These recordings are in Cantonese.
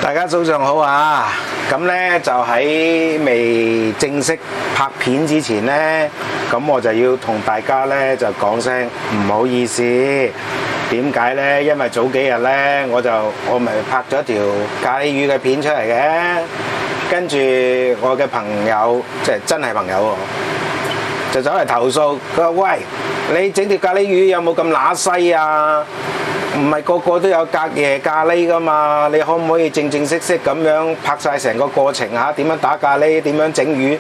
大家早上好啊！咁呢就喺未正式拍片之前呢，咁我就要同大家呢就講聲唔好意思。點解呢？因為早幾日呢，我咪拍咗條咖喱魚嘅片出嚟嘅，跟住我嘅朋友即係真係朋友喎，就走嚟投訴，佢話：喂，你整條咖喱魚有冇咁乸西啊？唔係個個都有隔夜咖喱噶嘛，你可唔可以正正式式咁樣拍晒成個過程嚇？點樣打咖喱？點樣整魚？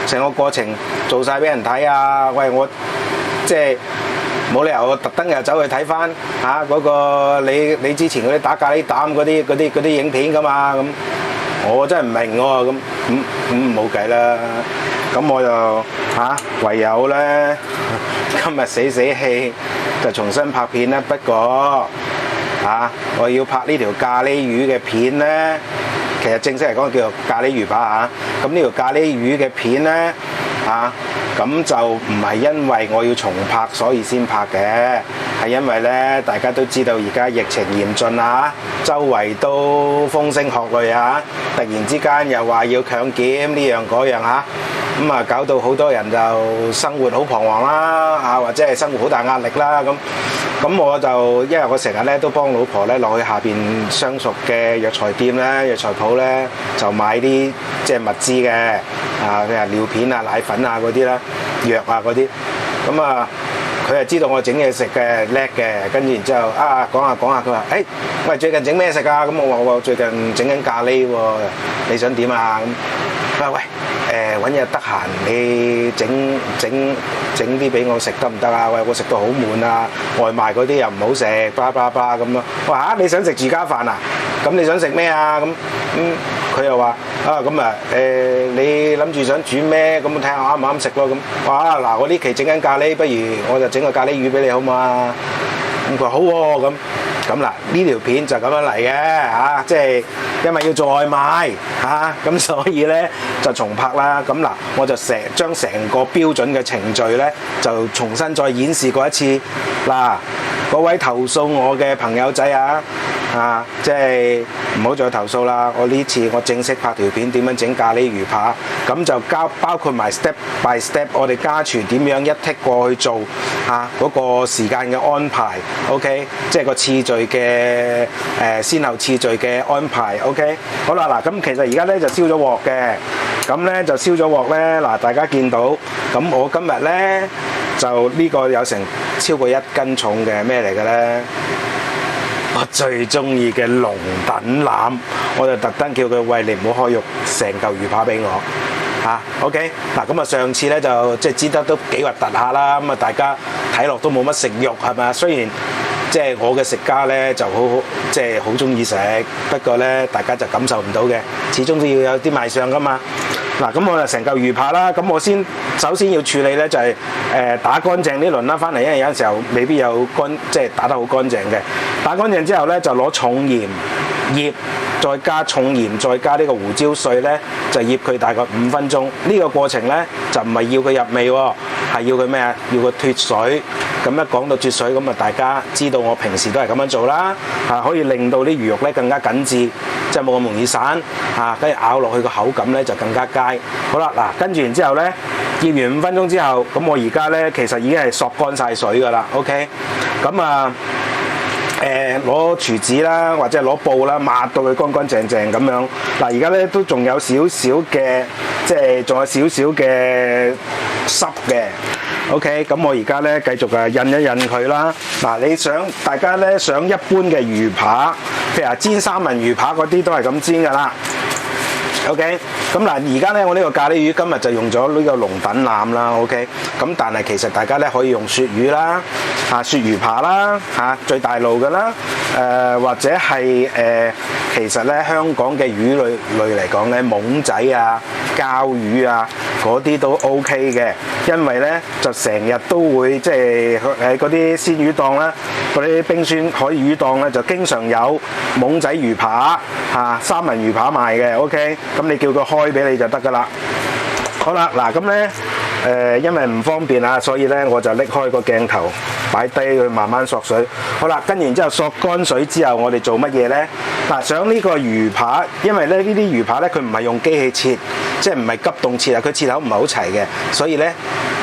成個過程做晒俾人睇啊！喂，我即係冇理由我特登又走去睇翻嚇嗰個你之前嗰啲打咖喱膽嗰啲影片噶嘛咁，我真係唔明喎咁冇計啦。咁我就唯有咧今日死氣就重新拍片啦。不過我要拍呢條咖喱魚嘅片咧，其實正式嚟講叫做咖喱魚扒嚇。咁呢條咖喱魚嘅片咧咁就唔係因為我要重拍所以先拍嘅，係因為咧大家都知道而家疫情嚴峻啊，周圍都風聲鶴唳啊，突然之間又話要強檢呢樣嗰樣嚇，咁啊搞到好多人就生活好彷徨啦或者係生活好大壓力啦咁我就因為我成日咧都幫老婆咧落去下邊相熟嘅藥材店咧、藥材鋪咧就買啲即係物資嘅譬如尿片啊、奶粉啊嗰啲啦、藥啊嗰啲，咁啊佢係知道我整嘢食嘅叻嘅，跟住然之後講下佢話：喂，最近整咩食啊？咁我話我最近整緊咖喱喎，你想點啊？咁佢話：喂，揾日得閒你整啲俾我食得唔得啊？喂，我食到好悶啊，外賣嗰啲又唔好食，巴拉巴拉咁咯。我話你想食住家飯啊？咁你想食咩啊？咁佢又話你諗住想煮咩？咁睇下啱唔啱食咯咁。嗱，我呢期整緊咖喱，不如我就整個咖喱魚俾你好嘛？咁佢話好喎咁嗱，呢條片就咁樣嚟嘅即係因為要做外賣咁所以咧就重拍啦。咁嗱，我就將成個標準嘅程序咧就重新再演示過一次。嗱，嗰位投訴我嘅朋友仔即係唔好再投訴啦！我呢次我正式拍條片點樣整咖喱魚扒，咁就包括埋 step by step 我哋家廚點樣一剔過去做嗰個時間嘅安排 ，OK， 即係個次序嘅先後次序嘅安排 ，OK， 好啦嗱，咁其實而家咧就燒咗鑊嘅，咁咧就燒咗鑊咧嗱，大家見到，咁我今日咧就呢個有成超過1斤重嘅咩嚟嘅咧？我最中意嘅龍躉腩，我就特登叫佢：喂，你唔好開肉，成嚿魚扒俾我OK， 嗱咁上次咧就即係煎得都幾核突下啦，咁大家睇落都冇乜食慾係咪？雖然即係我嘅食家咧就即係好中意食，不過咧大家就感受唔到嘅，始終都要有啲賣相噶嘛。嗱，咁我就成嚿魚扒啦，咁我首先要處理咧就係打乾淨呢輪啦，翻嚟因為有陣時候未必有即係打得好乾淨嘅。打乾淨之後咧就攞重鹽醃，再加重鹽，再加呢個胡椒碎咧就醃佢大概5分鐘。呢個過程咧就唔係要佢入味喎，係要佢咩啊？要佢脫水。咁一講到脫水，咁啊大家知道我平時都係咁樣做啦，可以令到啲魚肉咧更加緊緻，即係冇咁容易散跟住咬落去個口感咧就更加佳。好啦，嗱，跟住然之後咧醃完5分鐘之後，咁我而家咧其實已經係索乾晒水㗎啦 ，OK， 咁攞廚紙啦，或者攞布啦，抹到佢乾乾淨淨咁樣。嗱，而家咧都仲有少少嘅，即係仲有少少嘅濕嘅。OK， 咁我而家咧繼續印一印佢啦。嗱，大家咧想一般嘅魚扒，譬如話煎三文魚扒嗰啲都係咁煎㗎啦。OK， 咁嗱，而家咧我呢個咖喱魚今日就用咗呢個龍躉腩啦。OK， 咁但係其實大家咧可以用鱈魚啦，鱈魚扒啦，最大路㗎啦，或者係其實咧香港嘅魚類嚟講咧，懵仔啊、膠魚啊嗰啲都 OK 嘅，因為咧就成日都會即係嗰啲鮮魚檔啦，嗰啲冰鮮海魚檔咧就經常有懵仔魚扒三文魚扒賣嘅 OK。咁你叫佢開俾你就得㗎啦。好啦，嗱咁咧因為唔方便所以咧我就拎開個鏡頭擺低佢慢慢索水。好啦，跟完之後索乾水之後，我哋做乜嘢呢？嗱，上呢個魚扒，因為咧呢啲魚扒咧佢唔係用機器切，即係唔係急凍切啊，佢切口唔係好齊嘅，所以咧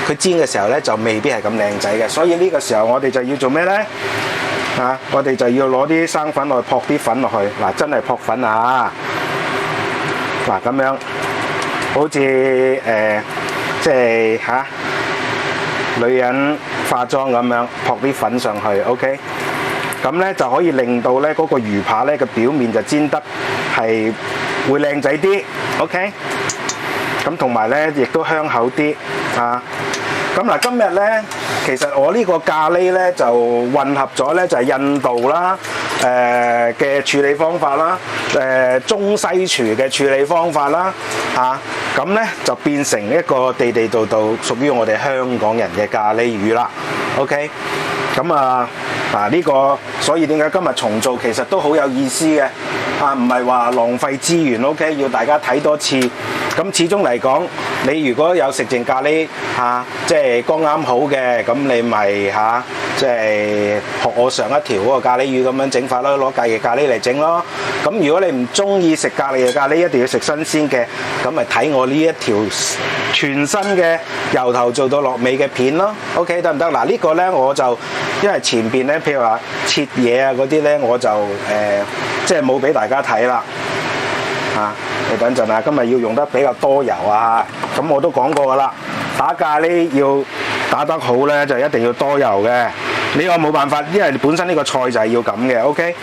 佢煎嘅時候咧就未必係咁靚仔嘅。所以呢個時候我哋就要做咩呢？我哋就要攞啲生粉落去撲啲粉落去，嗱真係撲粉啊！嗱咁樣，好似即係女人化妝咁樣撲啲粉上去 ，OK？ 咁咧就可以令到咧嗰個魚扒咧嘅表面就煎得係會靚仔啲 ，OK？ 咁同埋咧亦都香口啲啊！咁嗱，今日咧其實我呢個咖喱咧就混合咗咧就係印度啦嘅處理方法啦，中西廚嘅處理方法啦，咁咧就變成一個地地道道屬於我哋香港人嘅咖喱魚啦。OK， 咁呢個所以點解今日重做其實都好有意思嘅，唔係話浪費資源 ，OK， 要大家睇多次。咁始終嚟講，你如果有食剩咖喱即係剛啱好嘅，咁你咪即係學我上一條嗰個咖喱魚咁樣整法咯，攞隔夜咖喱嚟整咯。咁如果你唔中意食隔夜咖喱，一定要食新鮮嘅，咁咪睇我呢一條全新嘅由頭做到落尾嘅片咯。OK， 得唔得？嗱，呢個咧我就因為前邊咧，譬如話切嘢啊嗰啲咧，我就即係冇俾大家睇啦。你等陣啊，今日要用得比較多油啊，咁我都講過噶啦，打咖喱要打得好咧，就一定要多油嘅。呢個冇辦法，因為本身呢個菜就係要咁嘅 ，OK。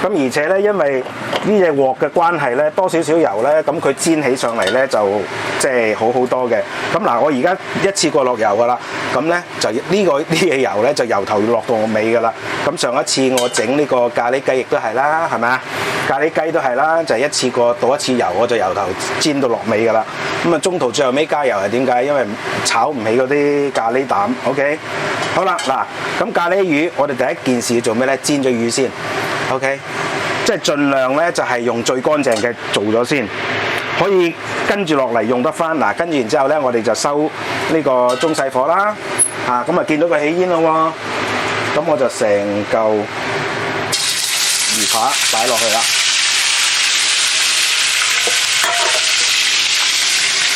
咁而且咧，因為呢隻鑊嘅關係咧，多少少油咧，咁佢煎起上嚟咧就即係好好多嘅。咁嗱，我而家一次過落油噶啦，咁咧就呢嘢油咧就由頭落到尾噶啦。咁上一次我整呢個咖喱雞翼都係啦，係咪啊？咖喱雞都係啦，就係一次過倒一次油，我就由頭煎到落尾噶啦。咁啊，中途最後尾加油係點解？因為炒唔起嗰啲咖喱膽。OK， 好啦，嗱，咁咖喱魚我哋第一件事要做咩咧？煎咗魚先。OK， 即係盡量咧就係用最乾淨嘅做咗先，可以跟住落嚟用得翻。嗱，跟住然之後咧，我哋就收呢個中細火啦。咁啊見到佢起煙咯喎，咁我就成嚿魚扒擺落去啦。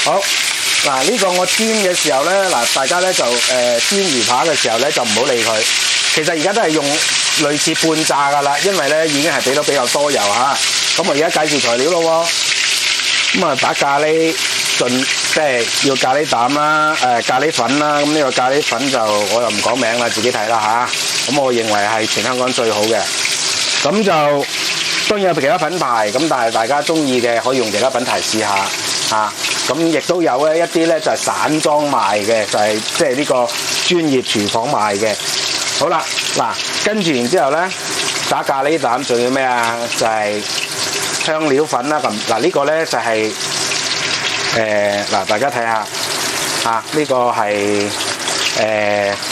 好，嗱呢個我煎嘅時候咧，嗱大家咧就煎魚扒嘅時候咧就唔好理佢。其實而家都係用類似半炸噶啦，因為咧已經係俾到比較多油嚇。咁我而家介紹材料咯喎，咁啊打咖喱即係要咖喱膽啦，咖喱粉啦。咁呢個咖喱粉就我又唔講名啦，自己睇啦嚇。咁我認為係全香港最好嘅。咁就當然有其他品牌，咁但係大家中意嘅可以用其他品牌試下嚇。咁亦都有咧一啲咧就係散裝賣嘅，就係即係呢個專業廚房賣嘅。好啦，嗱，跟住然之後咧，打咖喱膽仲要咩啊？就係香料粉啦。咁嗱，呢個咧就係嗱，大家睇下呢個係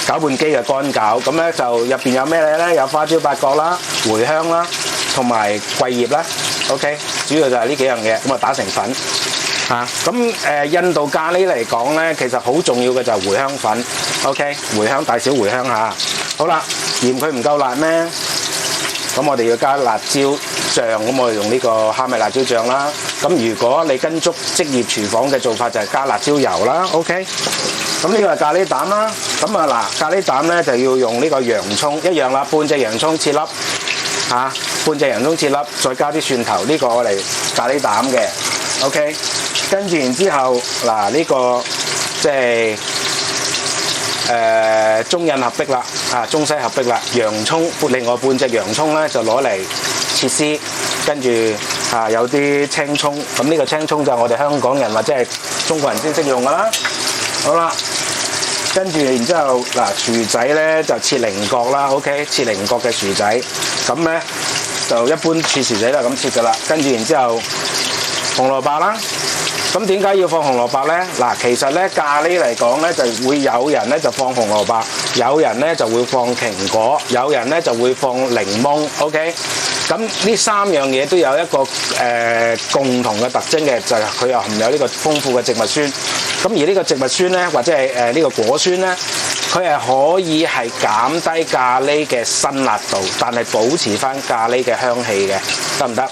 攪拌機嘅乾攪。咁咧就入邊有咩咧？有花椒、八角啦、茴香啦，同埋桂葉啦。OK， 主要就係呢幾樣嘢，咁啊打成粉。咁印度咖喱嚟講咧，其實好重要嘅就係茴香粉。OK， 茴香大小茴香嚇。好啦，嫌佢唔夠辣咩？咁我哋要加辣椒醬，咁我哋用呢個蝦米辣椒醬啦。咁如果你跟足職業廚房嘅做法，就係加辣椒油啦。OK， 咁呢個係咖喱膽啦。咁啊嗱，咖喱膽咧就要用呢個洋葱一樣啦，半隻洋葱切粒半隻洋葱切粒，再加啲蒜頭，呢個我嚟咖喱膽嘅。OK， 跟住然之後嗱，呢個即係中印合璧啦，中西合璧啦。洋葱，另外半隻洋葱咧就攞嚟切絲，跟住有啲青葱，咁呢個青葱就係我哋香港人或者係中國人先識用噶啦。好啦，跟住然之後嗱，薯仔咧就切菱角啦 ，OK， 切菱角嘅薯仔，咁咧就一般切薯仔都係咁切噶啦。跟住然之後紅蘿蔔啦。咁點解要放紅蘿蔔咧？嗱，其實咧咖喱嚟講咧，就會有人咧就放紅蘿蔔，有人咧就會放蘋果，有人咧就會放檸檬。OK， 咁呢三樣嘢都有一個共同嘅特徵嘅，就係佢又含有呢個豐富嘅植物酸。咁而呢個植物酸咧，或者係呢個果酸咧，佢係可以係減低咖喱嘅辛辣度，但係保持翻咖喱嘅香氣嘅，得唔得？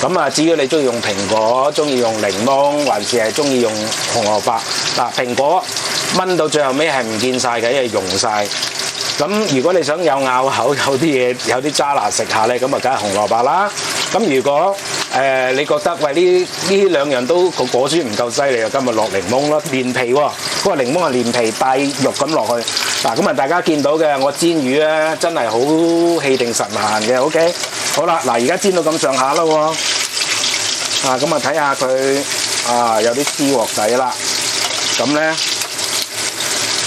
咁啊，至於你中意用蘋果，中意用檸檬，還是係中意用紅蘿蔔？嗱，蘋果炆到最後尾係唔見晒嘅，因為溶晒。咁如果你想有咬口，有啲嘢有啲渣拿食下咧，咁啊梗係紅蘿蔔啦。咁如果你覺得喂呢兩樣都個果酸唔夠犀利啊，今日落檸檬咯，連皮喎，嗰個檸檬係連皮帶肉咁落去。嗱，咁啊大家見到嘅我煎魚咧，真係好氣定神閒嘅。OK， 好啦，嗱而家煎到咁上下啦喎，啊咁啊睇下佢啊有啲黐鑊底啦，咁咧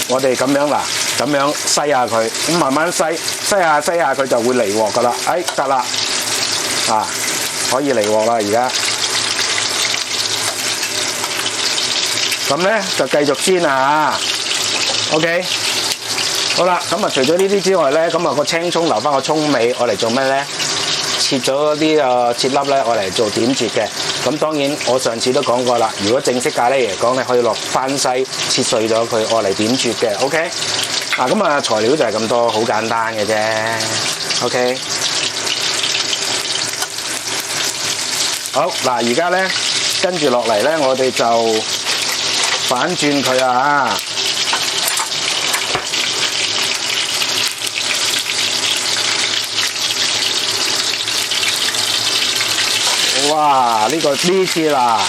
我哋咁樣嗱。咁樣篩下佢，咁慢慢篩下佢就會離鑊噶啦。哎，得啦，啊，可以離鑊啦而家。咁咧就繼續煎啊 OK， 好啦，咁啊除咗呢啲之外咧，咁啊個青葱留翻個葱尾，我嚟做咩咧？切咗啲切粒咧，我嚟做點綴嘅。咁當然我上次都講過啦，如果正式咖喱嚟講咧，可以落番西切碎咗佢，我嚟點綴嘅。OK。咁啊材料就係咁多，好簡單嘅啫。OK， 好嗱，而家咧跟住落嚟咧，我哋就反轉佢啊！哇！呢次啦，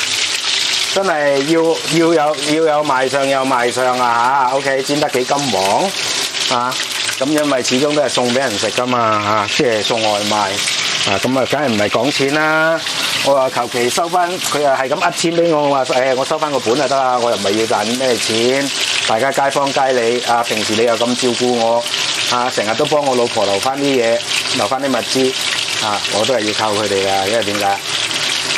真係要有賣相有賣相啊嚇 ！OK， 煎得幾金黃啊！咁因為始終都係送俾人食噶嘛嚇，即係送外賣啊！咁啊，梗係唔係講錢啦？我話求其收翻，佢又係咁呃錢俾我，話我收翻個本就得啦，我又唔係要賺咩錢。大家街坊街里啊，平時你又咁照顧我啊，成日都幫我老婆留翻啲嘢，留翻啲物資啊，我都係要靠佢哋噶，因為點解？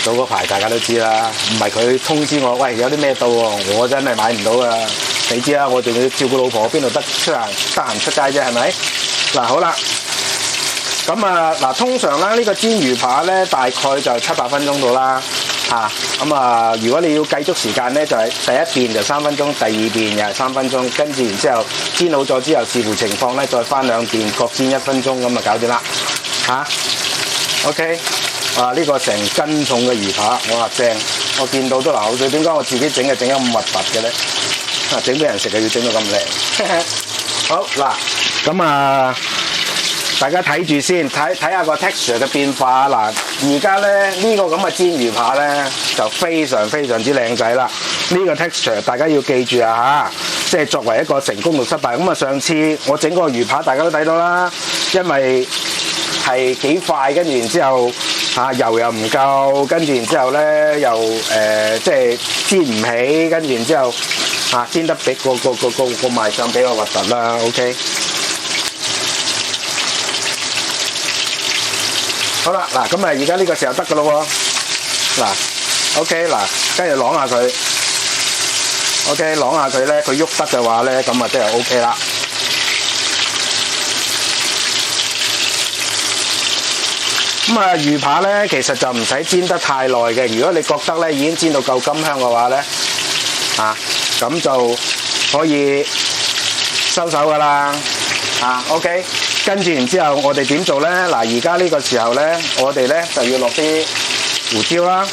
早嗰排大家都知啦，唔係佢通知我，喂有啲咩到喎，我真係買唔到啊！你知啦，我仲要照顧老婆，邊度得閒出街啫，係咪？嗱好啦，咁啊嗱，通常啦呢個煎魚扒咧，大概就7-8分鐘到啦，嚇咁啊！如果你要計足時間咧，就係第一邊就3分鐘，第二邊又係3分鐘，跟住然之後煎好咗之後，視乎情況咧，再翻兩邊各煎1分鐘，咁啊搞掂啦嚇。OK。哇！呢個成斤重嘅魚扒，我話正，我見到都流口水。點解我自己整就整得咁核突嘅咧？啊，整俾人食就要整到咁靚。好嗱，咁啊，大家睇住先，睇下個 texture 嘅變化。嗱，而家咧呢個咁嘅煎魚扒咧就非常之靚仔啦。呢個 texture 大家要記住啊嚇，即係作為一個成功同失敗。咁啊，上次我整個魚扒大家都睇到啦，因為係幾快，跟住然之後。油又唔夠，跟住然之後咧又即係煎唔起，跟住然之後煎得比個賣相比較核突啦。OK， 好啦，嗱咁啊，而家呢個時候得噶咯喎。嗱 ，OK， 嗱，跟住啷下佢 ，OK， 啷下佢咧，佢喐得嘅話咧，咁啊即係 OK 啦。咁啊，魚扒咧其實就唔使煎得太耐嘅。如果你覺得咧已經煎到夠甘香嘅話咧，咁就可以收手噶啦。OK， 跟住然之後我哋點做咧？嗱，而家呢個時候咧，我哋咧就要落啲胡椒啦。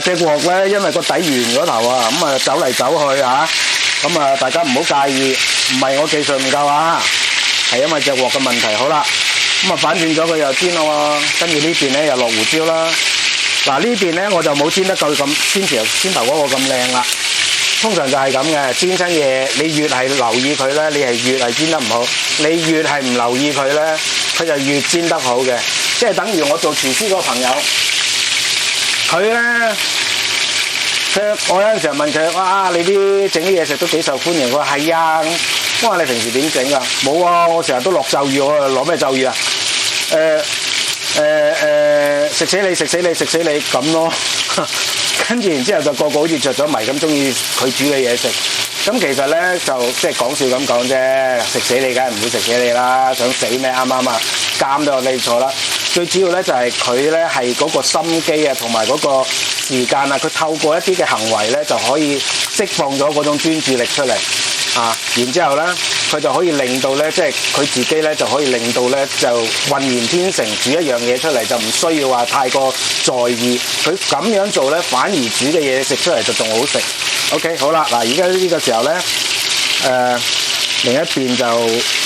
隻鑊咧，因為個底圓嗰頭啊，咁啊走嚟走去嚇，咁啊大家唔好介意，唔係我技術唔夠啊，係因為隻鑊嘅問題。好啦，咁啊反轉咗佢又煎咯喎，跟住呢邊咧又落胡椒啦。嗱呢邊咧我就冇煎得夠咁先頭嗰個咁靚啦。通常就係咁嘅，煎親嘢你越係留意佢咧，你係越係煎得唔好；你越係唔留意佢咧，佢就越煎得好嘅。即係等於我做廚師個朋友。佢咧，我有陣時問佢：哇，你啲整啲嘢食都幾受歡迎。佢話係啊，我話你平時點整㗎？冇啊，我成日都落咒語，我攞咩咒語啊？食死你咁咯。跟住然之後就個個好似着咗迷咁，中意佢煮嘅嘢食。咁其實咧就即係講笑咁講啫，食死你梗係唔會食死你啦，想死咩？啱啱啊？監都有你錯啦。最主要咧就係佢咧係嗰個心機啊，同埋嗰個時間啊，佢透過一啲嘅行為咧就可以釋放咗嗰種專注力出嚟啊。然之後咧，佢就可以令到咧，即係佢自己咧就可以令到咧就渾然天成煮一樣嘢出嚟，就唔需要話太過在意。佢咁樣做咧，反而煮嘅嘢食出嚟就仲好食。OK， 好啦，嗱，而家呢個時候咧，另一邊就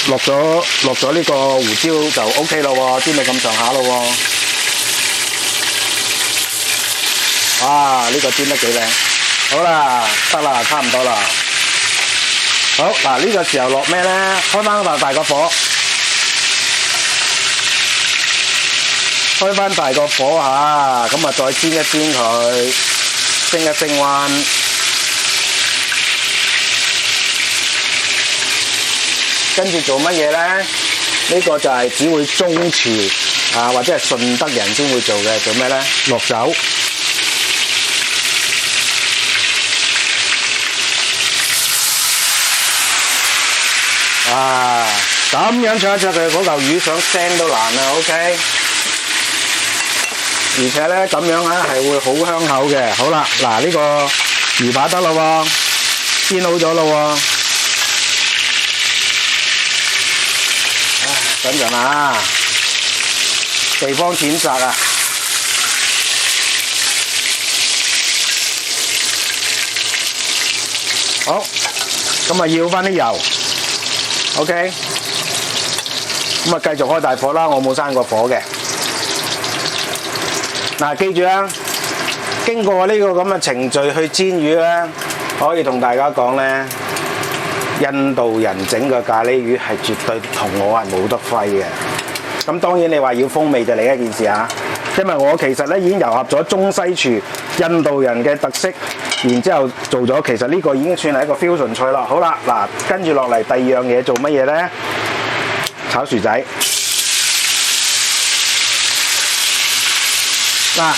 落咗呢個胡椒就 OK 咯喎，煎到咁上下咯喎。哇！呢個煎得幾靚。好啦，得啦，差唔多啦。好嗱，呢個時候落咩咧？開翻大個火，開翻大個火嚇，咁啊再煎一煎佢，升一升溫。跟住做乜嘢咧？呢個就係只會中廚啊，或者係順德人先會做嘅。做咩咧？落酒。啊，咁樣灼一灼佢嗰嚿魚想腥都難啊 ，OK。而且咧咁樣咧係會好香口嘅。好啦，嗱呢個魚扒得咯喎，煎好咗咯喎。等陣啊，地方淺窄啊。好，咁啊要翻啲油。OK， 咁啊繼續開大火啦，我冇閂過火嘅。嗱，記住啦，經過呢個咁嘅程序去煎魚咧，可以同大家講咧，印度人整嘅咖喱魚係絕對同我係冇得揮嘅。咁當然你話要風味就另一件事啊，因為我其實咧已經糅合咗中西廚印度人嘅特色。然之後做咗，其實呢個已經算係一個 fusion 菜啦。好啦，嗱，跟住落嚟第二樣嘢做乜嘢咧？炒薯仔。嗱，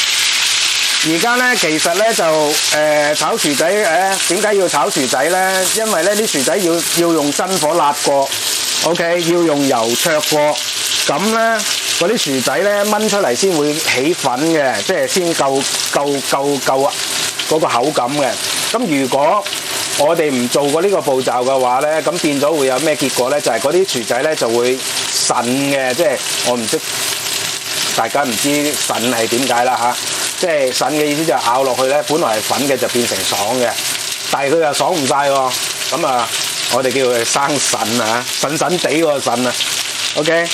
而家咧其實咧就炒薯仔點解要炒薯仔咧？因為咧啲薯仔要用真火辣過 ，OK， 要用油灼過，咁咧嗰啲薯仔咧炆出嚟先會起粉嘅，即係先夠嗰個口感嘅。咁如果我哋唔做過呢個步驟嘅話咧，咁變咗會有咩結果咧？就係嗰啲薯仔咧就會韌嘅，即係我唔識，大家唔知韌係點解啦嚇。即係韌嘅意思就係咬落去咧，本來係粉嘅就變成爽嘅，但係佢又爽唔晒喎。咁啊，我哋叫佢生韌啊，韌韌地嗰個韌啊。OK。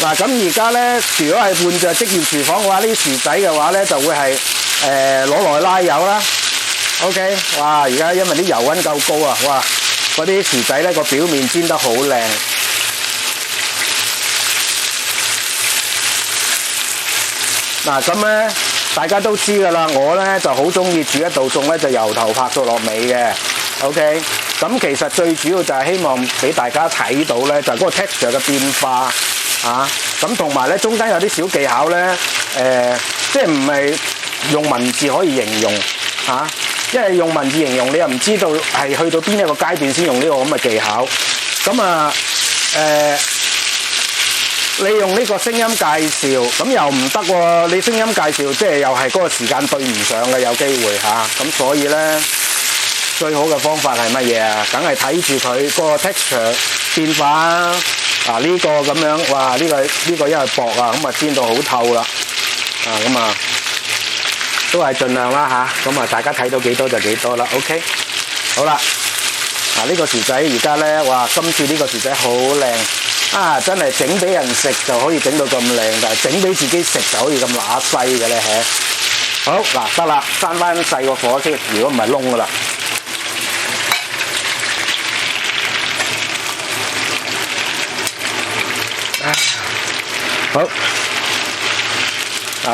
嗱，咁而家咧，如果係換著職業廚房嘅話，呢啲薯仔嘅話咧，就會係攞來拉油啦。OK， 哇！而家因為啲油溫夠高啊，哇！嗰啲薯仔咧個表面煎得好靚。嗱，咁咧大家都知㗎啦，我咧就好中意煮一道餸咧，就由頭拍到落尾嘅。OK， 咁其實最主要就係希望俾大家睇到咧，就係嗰個 texture 嘅變化。咁同埋咧，中間有啲小技巧咧，即係唔係用文字可以形容因為用文字形容你又唔知道係去到邊一個階段先用呢個咁嘅技巧。咁啊，你用呢個聲音介紹，咁又唔得喎。你聲音介紹即係又係嗰個時間對唔上嘅，有機會咁所以咧，最好嘅方法係乜嘢啊？梗係睇住佢嗰個 texture 變化。呢個咁樣，哇！呢個因為薄啊，咁啊煎到好透啦。咁啊都係盡量啦咁啊大家睇到幾多就幾多啦。OK， 好啦。呢個薯仔而家咧，哇！今次呢個薯仔好靚真係整俾人食就可以整到咁靚，但係整俾自己食就可以咁乸西嘅咧好嗱，得啦，閂翻細個火先，如果唔係燶噶啦。好，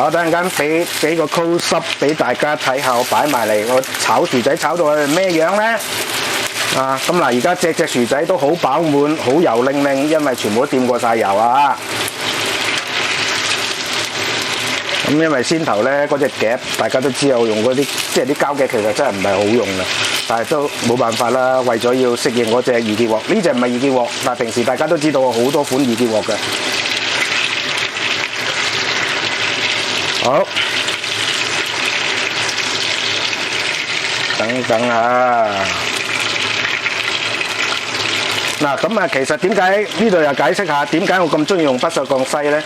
我等陣間俾個 close up 俾大家睇下，我擺埋嚟，我炒薯仔炒到係咩樣咧？咁嗱，而家隻薯仔都好飽滿，好油靈靈，因為全部都掂過晒油啊！咁因為先頭咧嗰隻夾，大家都知我用嗰啲即係啲膠夾，其實真係唔係好用嘅，但係都冇辦法啦，為咗要適應嗰隻易潔鑊，呢隻唔係易潔鑊，但係平時大家都知道我好多款易潔鑊嘅。好，等等啊！嗱，咁啊，其實點解呢度又解釋下點解我咁中意用不鏽鋼篩咧？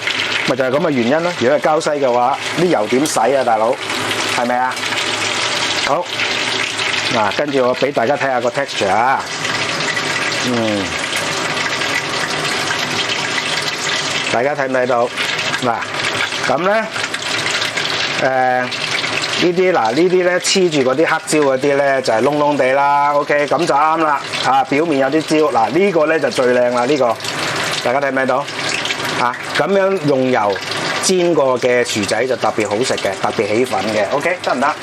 咪就係咁嘅原因咯。如果係膠篩嘅話，啲油點洗啊，大佬？係咪啊？好，嗱，跟住我俾大家睇下個 texture 啊。大家睇唔睇到？嗱，咁咧，呢啲咧黐住嗰啲黑椒嗰啲咧就係燶燶地啦 ，OK， 咁就啱啦。啊，表面有啲焦，嗱呢個咧就最靚啦，呢個大家睇唔睇到？啊，咁樣用油煎過嘅薯仔就特別好食嘅，特別起粉嘅 ，OK， 得唔得？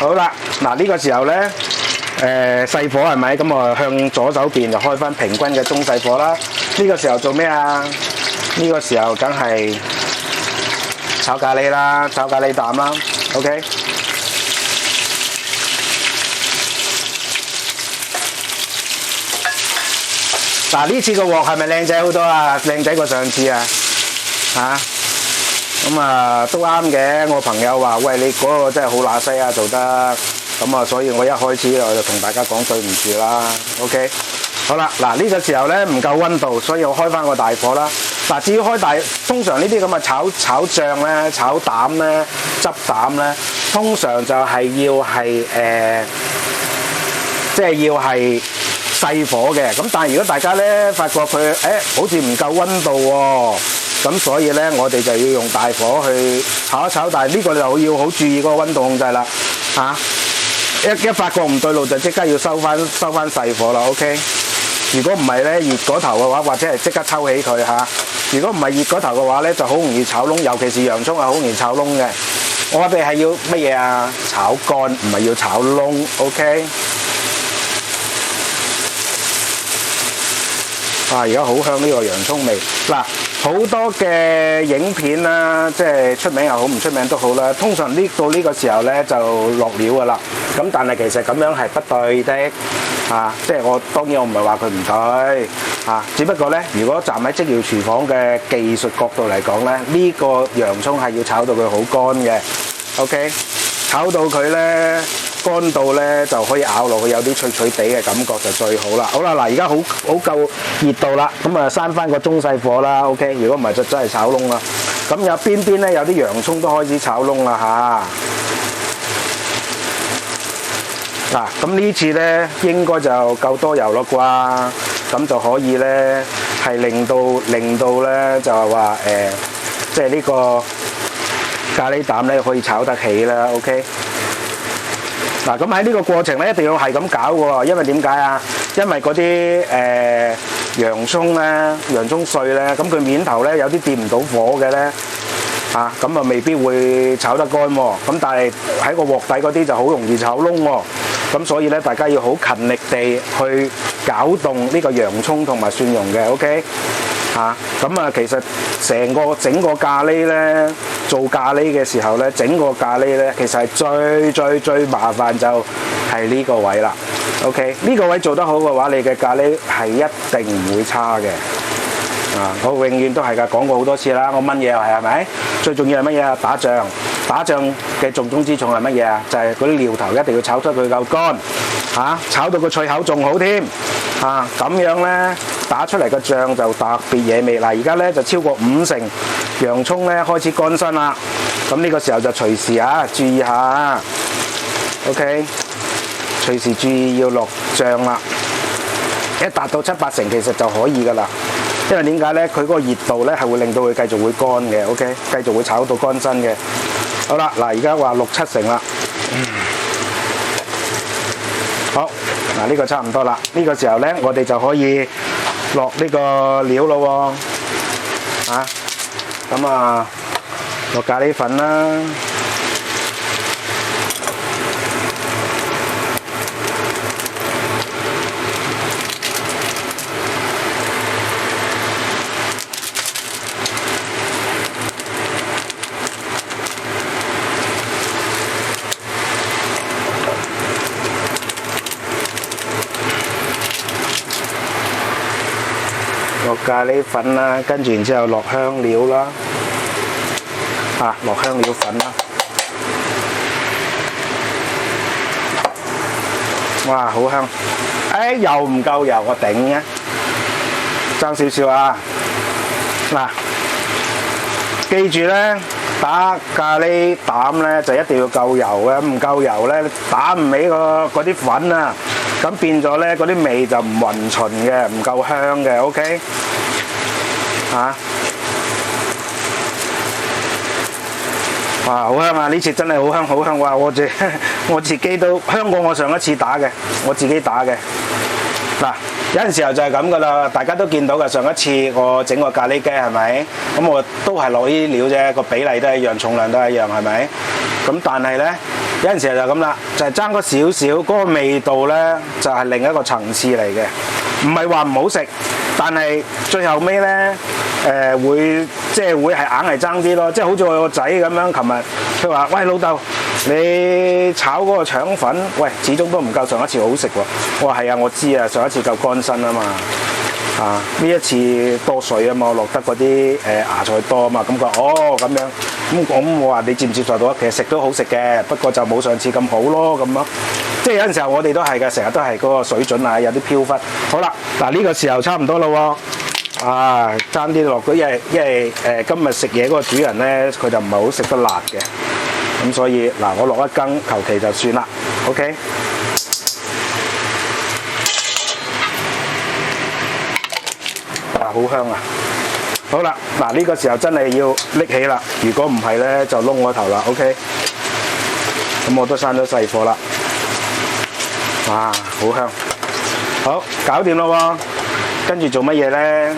好啦，嗱呢個時候咧，細火係咪？咁我向左手邊就開翻平均嘅中細火啦。呢個時候做咩啊？呢個時候梗係炒咖喱啦，炒咖喱膽啦 ，OK。嗱呢次個鑊係咪靚仔好多啊？靚仔過上次啊，嚇咁啊都啱嘅。我朋友話：喂，你嗰個真係好乸西啊，做得咁啊，所以我一開始我就同大家講對唔住啦。OK， 好啦，嗱呢個時候咧唔夠溫度，所以我開翻個大火啦。嗱，至於開大，通常呢啲咁嘅炒醬咧、炒膽咧、汁膽咧，通常就係要係即係要係細火嘅。咁但係如果大家咧發覺佢好似唔夠溫度喎，咁所以咧我哋就要用大火去炒一炒。但係呢個就要好注意嗰個溫度控制啦，嚇！一發覺唔對路就即刻要收翻細火啦 ，OK。如果唔係咧熱嗰頭嘅話，或者係即刻抽起佢嚇。如果唔係熱嗰頭嘅話咧，就好容易炒燶，尤其是洋葱係好容易炒燶嘅。我哋係要乜嘢啊？炒乾，唔係要炒燶 ，OK。啊！而家好香呢個洋葱味。嗱，好多嘅影片啦，即係出名又好，唔出名都好啦。通常到呢個時候咧就落料噶啦。咁但係其實咁樣係不對的。即係當然我唔係話佢唔對，只不過咧，如果站喺職業廚房嘅技術角度嚟講咧，呢個洋葱係要炒到佢好乾嘅 ，OK， 炒到佢咧乾到咧就可以咬落去有啲脆脆地嘅感覺就最好啦。好啦，嗱而家好夠熱度啦，咁啊閂翻個中細火啦 ，OK， 如果唔係就真係炒燶啦。咁有邊咧有啲洋葱都開始炒燶啦嗱，咁呢次咧應該就夠多油咯啩，咁就可以咧係令到咧就係話即係呢個咖喱膽咧可以炒得起啦 ，OK。嗱，咁喺呢個過程咧一定要係咁搞喎，因為點解啊？因為嗰啲洋葱咧、洋葱碎咧，咁佢面頭咧有啲掂唔到火嘅咧。咁啊未必會炒得乾喎，咁但係喺個鑊底嗰啲就好容易炒燶喎，咁所以咧大家要好勤力地去攪動呢個洋葱同埋蒜蓉嘅 ，OK， 咁啊其實整個咖喱咧做咖喱嘅時候咧，整個咖喱咧其實係最麻煩就係呢個位啦 ，OK， 呢個位做得好嘅話，你嘅咖喱係一定唔會差嘅。我永遠都係㗎，講過好多次啦。我炆嘢又係咪？最重要係乜嘢啊？打醬嘅重中之重係乜嘢啊？就係嗰啲料頭一定要炒出佢夠乾，炒到個脆口仲好添，咁樣咧打出嚟個醬就特別惹味。嗱，而家咧就超過50%洋葱咧開始乾身啦。咁呢個時候就隨時注意下 ，OK， 隨時注意要落醬啦。一達到7、8成其實就可以㗎啦。因為點解咧？佢嗰個熱度咧係會令到佢繼續會乾嘅 ，OK， 繼續會炒到乾身嘅。好啦，嗱而家話6、7成啦。好，嗱呢個差唔多啦。呢個時候咧，我哋就可以落呢個料咯喎。咁啊，落咖喱粉啦。咖喱粉啦，跟住然之後落香料啦，落香料粉啦。哇，好香！又唔夠油，我頂啊！爭少少啊！嗱，記住咧，打咖喱膽咧就一定要夠油嘅，唔夠油咧打唔起嗰啲粉啊，咁變咗咧嗰啲味就唔勻循嘅，唔夠香嘅。OK， 哇，好香啊！呢次真係好香，好香！哇，我自己都香過我上一次打嘅，我自己打嘅。嗱，有陣時候就係咁噶啦，大家都見到嘅。上一次我整個咖喱雞係咪？咁我都係落呢啲料啫，個比例都係一樣，重量都係一樣，係咪？咁但係咧，有陣時候就咁啦，就係爭嗰少少，嗰個味道咧就係另一個層次嚟嘅，唔係話唔好食，但係最後尾咧會係硬係爭啲咯，即係好似我個仔咁樣，琴日佢話：喂，老豆，你炒嗰個腸粉，喂，始終都唔夠上一次好食喎。我話係啊，我知啊，上一次夠乾身啊嘛，呢一次多水啊嘛，我落得嗰啲芽菜多啊嘛，咁佢話哦咁樣，咁我話你接唔接受到啊？其實食都好食嘅，不過就冇上次咁好咯，咁咯。即係有陣時候我哋都係嘅，成日都係嗰個水準啊，有啲飄忽。好啦，嗱呢個時候差唔多啦喎。爭啲落嗰，因為今日食嘢嗰個主人咧，佢就唔係好食得辣嘅，咁所以嗱，我落一羹，求其就算啦。OK， 好香啊！好啦，嗱呢個時候真係要拎起啦，如果唔係咧就燶我頭啦。OK， 咁我都閂咗細火啦。哇，好香！好，搞掂啦喎，跟住做乜嘢咧？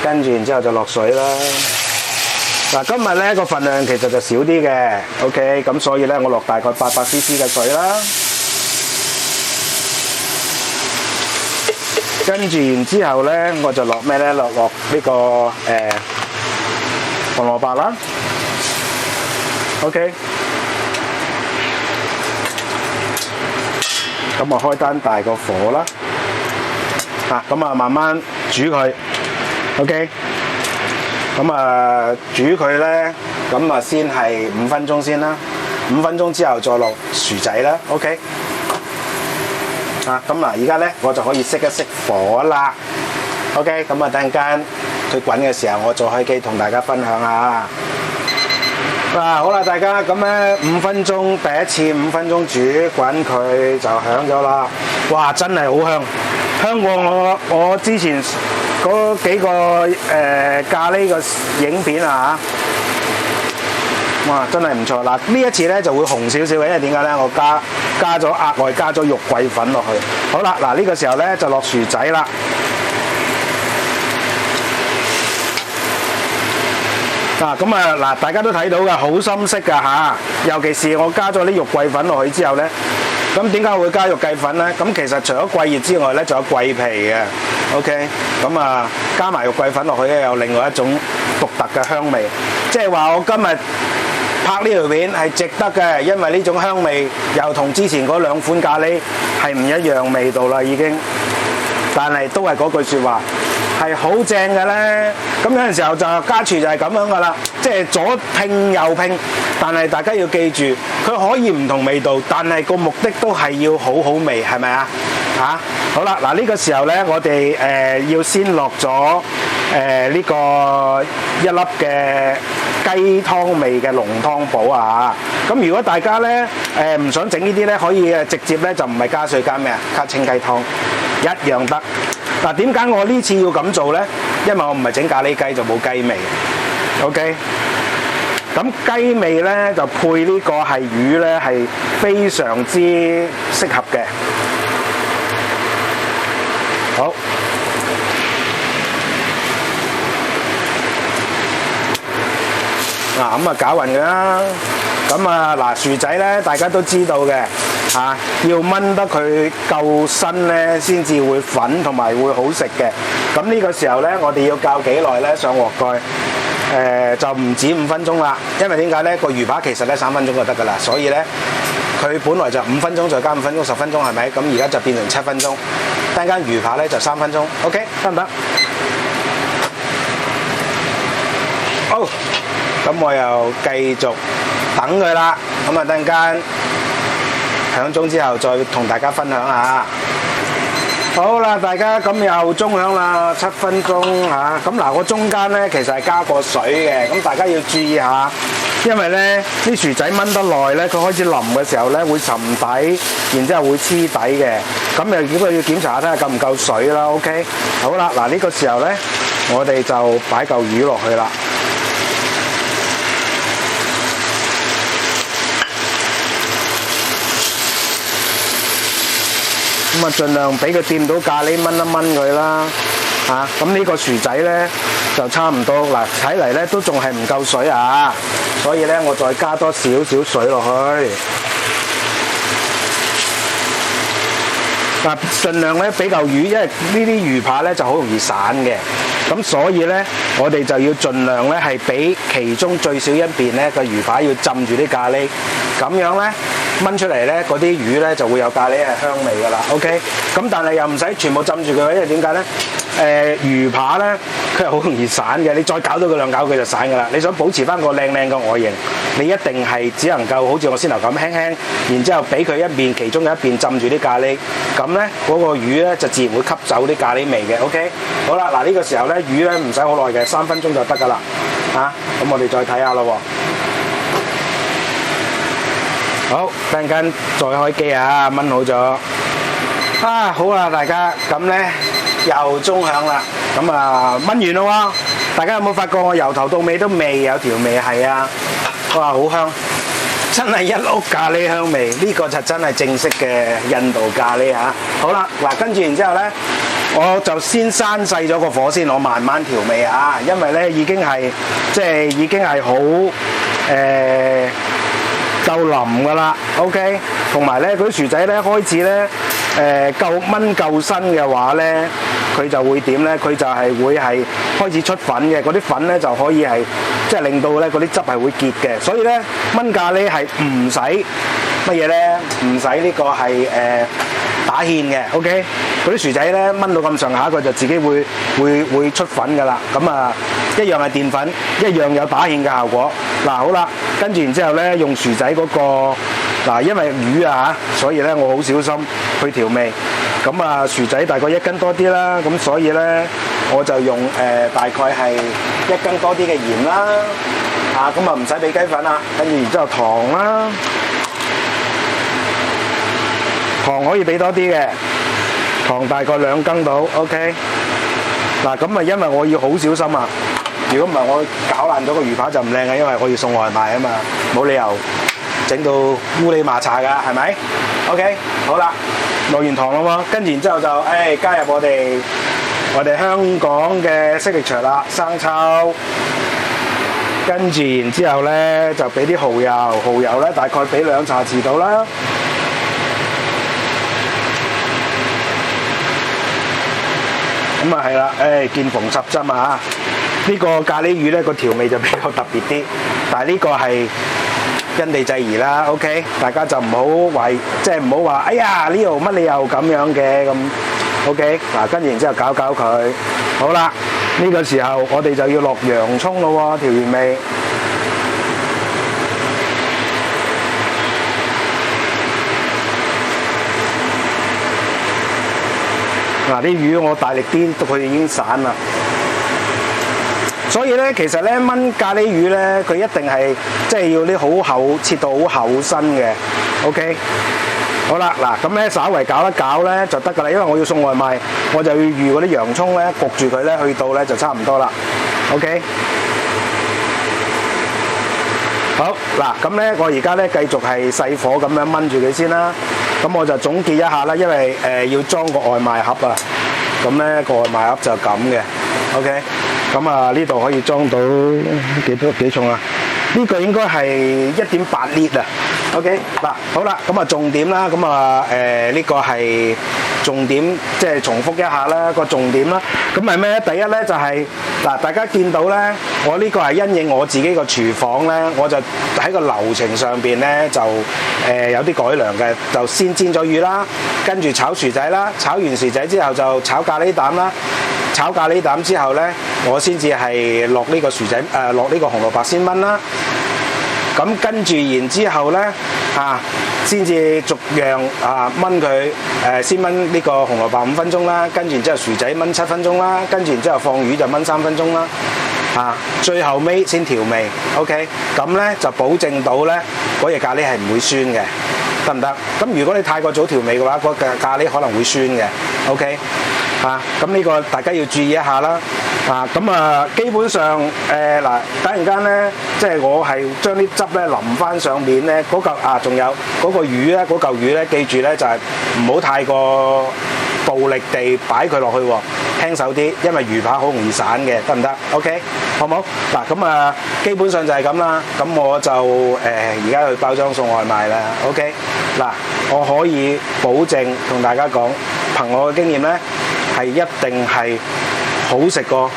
跟住然之後就落水啦。嗱，今日咧個份量其實就少啲嘅 ，OK， 咁所以咧我落大概800cc 嘅水啦。跟住然之後咧我就落咩咧？落呢個紅蘿蔔啦 ，OK。咁啊開單大個火啦，咁啊慢慢煮佢。OK， 咁啊煮佢咧，咁啊先係5分鐘先啦，5分鐘之後再落薯仔啦。OK， 咁嗱而家咧我就可以熄一熄火啦。OK， 咁啊等陣間佢滾嘅時候，我再開機同大家分享下。好啦，大家咁咧5分鐘第一次5分鐘煮滾佢就響咗啦。哇，真係好香，香過我之前嗰幾個咖喱嘅影片啊！哇，真係唔錯。嗱，呢一次咧就會紅少少嘅，因為點解咧？我加咗額外加咗肉桂粉落去。好啦，嗱呢個時候咧就落薯仔啦。咁啊，大家都睇到㗎，好深色㗎嚇。尤其是我加咗啲肉桂粉落去之後咧，咁點解會加肉桂粉咧？咁其實除咗桂葉之外咧，仲有桂皮嘅。OK， 咁啊加埋肉桂粉落去咧，有另外一種獨特嘅香味。即係話我今日拍呢條片係值得嘅，因為呢種香味又同之前嗰2款咖喱係唔一樣味道啦已經。但係都係嗰句説話。係好正嘅咧，咁有陣時候就家廚就係咁樣噶啦，即係左拼右拼，但係大家要記住，佢可以唔同味道，但係個目的都係要好好味，係咪啊？好啦，嗱呢個時候咧，我哋要先落咗呢個1粒嘅雞湯味嘅濃湯寶啊！咁如果大家咧唔想整呢啲咧，可以直接咧就唔係加水加咩啊？加清雞湯一樣得。嗱，點解我呢次要咁做咧？因為我唔係整咖喱雞就冇雞味 ，OK？ 咁雞味咧就配呢個係魚咧係非常之適合嘅。好，咁啊攪勻佢啦。咁啊嗱，薯仔咧大家都知道嘅。要炆得佢夠身咧，先至會粉同埋會好食嘅。咁呢個時候咧，我哋要較幾耐咧上鑊蓋？就唔止5分鐘啦，因為點解咧？個魚扒其實咧3分鐘就得噶啦，所以咧佢本來就5分鐘，再加5分鐘10分鐘係咪？咁而家就變成7分鐘。等間魚扒咧就3分鐘 ，OK 得唔得？好，咁我又繼續等佢啦。咁啊，等陣間響鐘之後再同大家分享下。好啦，大家咁又鐘響啦，7分鐘嚇。咁嗱，我中間咧其實係加過水嘅，咁大家要注意下，因為咧啲薯仔炆得耐咧，佢開始腍嘅時候咧會沉底，然之後會黐底嘅。咁又要檢查下睇下夠唔夠水啦。OK， 好啦，嗱呢個時候咧，我哋就擺嚿魚落去啦。咁啊，盡量俾佢掂到咖喱，炆一炆佢啦，嚇！咁呢個薯仔咧就差唔多，嗱睇嚟咧都仲係唔夠水啊，所以咧我再加多少少水落去。嗱，盡量咧俾嚿魚，因為呢啲魚扒咧就好容易散嘅，咁所以咧我哋就要盡量咧係俾其中最少一邊咧個魚扒要浸住啲咖喱，咁樣咧炆出嚟咧嗰啲魚咧就會有咖喱係香味噶啦。OK， 咁但係又唔使全部浸住佢，因為點解咧？魚扒咧佢係好容易散嘅，你再搞多佢兩搞佢就散噶啦。你想保持翻個靚靚嘅外形，你一定係只能夠好似我先頭咁輕輕，然之後俾佢一邊其中有一邊浸住啲咖喱，咁咧嗰個魚咧就自然會吸走啲咖喱味嘅。OK， 好啦，嗱呢個時候咧魚咧唔使好耐嘅，3分鐘就得噶啦。嚇，咁我哋再睇下咯喎。好，陣間再開機啊，炆好咗。啊，好啦，大家咁咧又鐘響啦，咁啊炆完咯喎。大家有冇發覺我由頭到尾都未有調味？係啊，哇，好香，真係一屋咖喱香味。呢個就真係正式嘅印度咖喱嚇。好啦，嗱跟住然之後咧，我就先閂細咗個火先，我慢慢調味啊，因為咧已經係好夠腍噶啦 ，OK， 同埋咧嗰啲薯仔咧開始咧夠炆夠身嘅話咧，佢就會點咧？佢就係會係開始出粉嘅，嗰啲粉咧就可以係即係令到咧嗰啲汁係會結嘅，所以咧炆咖喱係唔使乜嘢咧，唔使呢個係打芡嘅 ，OK， 嗰啲薯仔咧炆到咁上下，佢就自己會出粉噶啦，咁啊一樣係澱粉，一樣有打芡嘅效果。嗱好啦，跟住然之後咧用薯仔嗰個嗱，因為魚啊嚇，所以咧我好小心去調味。咁啊薯仔大概1斤多啲啦，咁所以咧我就用大概係1斤多啲嘅鹽啦，啊咁啊唔使俾雞粉啦，跟住然之後糖啦。糖可以俾多啲嘅，糖大概2羹到 ，OK。嗱咁啊，因為我要好小心啊，如果唔係我搞爛咗個魚扒就唔靚嘅，因為我要送外賣啊嘛，冇理由整到烏里麻茶㗎，係咪 ？OK， 好啦，落完糖啦喎，跟住然之後就加入我哋香港嘅色力場啦，生抽，跟住然之後咧就俾啲蠔油咧大概俾2茶匙到啦。咁啊係啦，見縫插針啊！呢個咖喱魚咧個調味就比較特別啲，但係呢個係因地制宜啦。OK， 大家就唔好話，即係唔好話，哎呀呢度乜你又咁樣嘅咁。OK， 嗱跟住然之後搞佢，好啦，呢個時候我哋就要落洋葱咯喎，調完味。嗱啲魚我大力啲，佢已經散啦。所以咧，其實咧炆咖喱魚咧，佢一定係即係要啲好厚，切到好厚身嘅。OK， 好啦，嗱咁咧稍為搞一搞咧就得㗎啦，因為我要送外賣，我就要預嗰啲洋葱咧焗住佢咧，去到咧就差唔多啦。OK， 好嗱，咁咧我而家咧繼續係細火咁樣炆住佢先啦。咁我就總結一下啦，因為要裝個外賣盒啊，咁咧個外賣盒就咁嘅 ，OK， 咁啊呢度可以裝到幾重啊？呢個應該係1.8 litre啊 ，OK， 嗱好啦，咁啊重點啦，咁啊呢個係重點，即係重複一下啦個重點啦。咁係咩咧？第一咧就係嗱，大家見到咧，我呢個係因應我自己個廚房咧，我就喺個流程上邊咧就有啲改良嘅，就先煎咗魚啦，跟住炒薯仔啦，炒完薯仔之後就炒咖喱蛋啦。炒咖喱膽之後咧，我先至係落呢個薯仔落呢個紅蘿蔔先炆啦。咁跟住然之後咧先至逐樣炆佢先炆呢個紅蘿蔔5分鐘啦，跟住然之後薯仔炆7分鐘啦，跟住然之後放魚就炆3分鐘啦。最後尾先調味 ，OK， 咁咧就保證到咧嗰隻咖喱係唔會酸嘅，得唔得？咁如果你太過早調味嘅話，嗰咖喱可能會酸嘅 ，OK，咁呢個大家要注意一下啦。基本上等陣間咧，即係我係將啲汁咧淋翻上面咧，嗰嚿仲有嗰個魚咧，嗰嚿魚咧，記住咧就係唔好太過暴力地擺佢落去喎，輕手啲，因為魚扒好容易散嘅，得唔得 ？OK， 好唔好？嗱，咁基本上就係咁啦。咁我就而家去包裝送外賣啦。OK， 嗱，我可以保證同大家講，憑我嘅經驗咧，係一定係好食過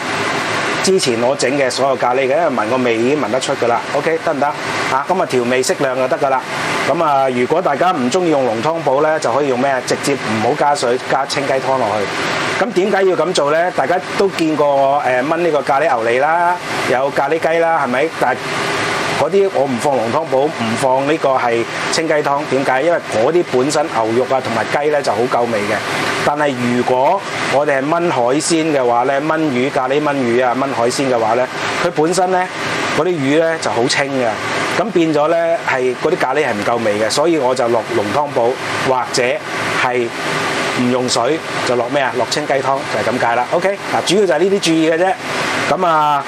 之前我整嘅所有咖喱嘅，因為聞個味已經聞得出㗎啦。OK， 得唔得？咁調味適量就得㗎啦。咁如果大家唔中意用濃湯寶咧，就可以用咩？直接唔好加水，加清雞湯落去。咁點解要咁做咧？大家都見過我炆呢個咖喱牛脷啦，有咖喱雞啦，係咪？但係嗰啲我唔放濃湯寶，唔放呢個係清雞湯。點解？因為嗰啲本身牛肉同埋雞咧就好夠味嘅。但係如果我哋係炆海鮮嘅話咧，炆魚咖喱炆魚炆海鮮嘅話咧，佢本身咧嗰啲魚咧就好清嘅，咁變咗咧係嗰啲咖喱係唔夠味嘅，所以我就落濃湯寶或者係唔用水就落咩落清雞湯，就係咁解啦。OK， 主要就係呢啲注意嘅啫。咁呢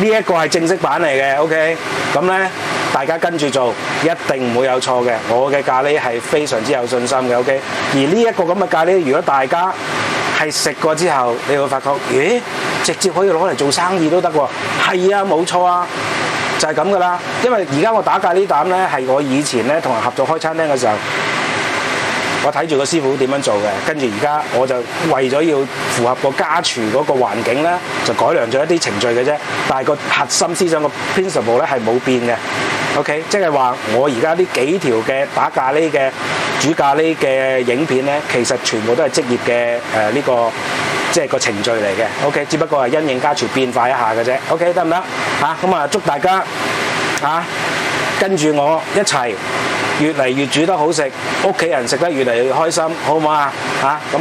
一個係正式版嚟嘅。OK， 咁咧大家跟住做，一定唔會有錯嘅。我嘅咖喱係非常之有信心嘅。OK， 而呢一個咁嘅咖喱，如果大家係食過之後，你會發覺，咦，直接可以攞嚟做生意都得喎。係啊，冇錯啊，就係咁噶啦。因為而家我打咖喱膽咧，係我以前咧同人合作開餐廳嘅時候，我睇住個師傅點樣做嘅，跟住而家我就為咗要符合個家廚嗰個環境咧，就改良咗一啲程序嘅啫。但係個核心思想個 principle 咧係冇變嘅。OK， 即係話我而家呢幾條嘅打咖喱嘅煮咖喱嘅影片咧，其實全部都係職業嘅呢個即係個程序嚟嘅。OK， 只不過係因應家廚變化一下嘅啫。OK， 得唔得？咁祝大家跟住我一齊越嚟越煮得好食，屋企人食得越嚟越開心，好唔好啊？咁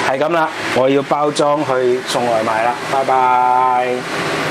係咁啦，我要包裝去送外賣啦，拜拜。